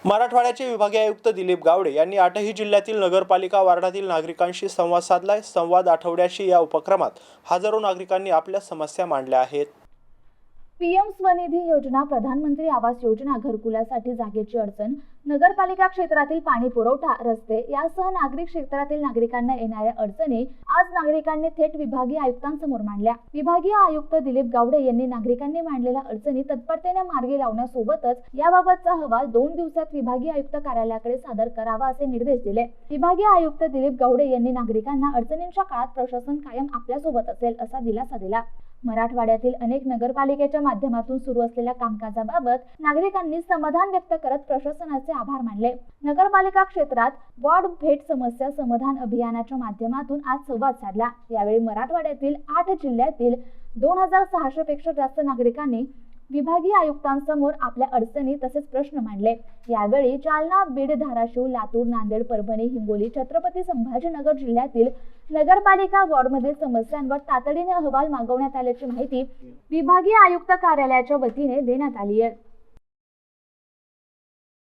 मराठवाड्याचे विभागीय आयुक्त दिलीप गावडे यांनी आठही जिल्ह्यातील नगरपालिका वार्डातील नागरिकांशी संवाद साधलाय। संवाद आठवड्याची या उपक्रमात हजारो नागरिकांनी आपल्या समस्या मांडल्या आहेत। पीएम स्वनिधी योजना, प्रधानमंत्री आवास योजना, घरकुलासाठी जागेची अडचण, नगरपालिका क्षेत्रातील पाणी पुरवठा, रस्ते यासह नागरिक क्षेत्रातील नागरिकांना येणाऱ्या अडचणी आज नागरिकांनी थेट विभागीय आयुक्तांसमोर मांडल्या। विभागीय आयुक्त दिलीप गावडे यांनी नागरिकांनी मांडलेल्या अडचणी तत्परतेने मार्गी लावण्यासोबतच याबाबतचा अहवाल 2 दिवसात विभागीय आयुक्त कार्यालयाकडे सादर करावा असे निर्देश दिले। विभागीय आयुक्त दिलीप गावडे यांनी नागरिकांना अडचणींच्या काळात प्रशासन कायम आपल्यासोबत असेल असा दिलासा दिला। मराठवाड्यातील अनेक नगरपालिकेच्या माध्यमातून सुरू असलेल्या कामकाजाबाबत नागरिकांनी समाधान व्यक्त करत प्रशासनाचे आभार मानले। नगरपालिका क्षेत्रात वॉर्ड भेट समस्या समाधान अभियानाच्या माध्यमातून आज संवाद साधला। यावेळी मराठवाड्यातील 8 जिल्ह्यातील 2600 पेक्षा जास्त नागरिकांनी विभागीय आयुक्तांसमोर आपल्या अडचणी तसेच प्रश्न मांडले। यावेळी जालना, बीड, धाराशिव, लातूर, नांदेड, परभणी, हिंगोली, छत्रपती संभाजीनगर जिल्ह्यातील नगरपालिका वॉर्डमधील समस्यांवर तातडीने अहवाल मागवण्यात आल्याची माहिती विभागीय आयुक्त कार्यालयाच्या वतीने देण्यात आली आहे।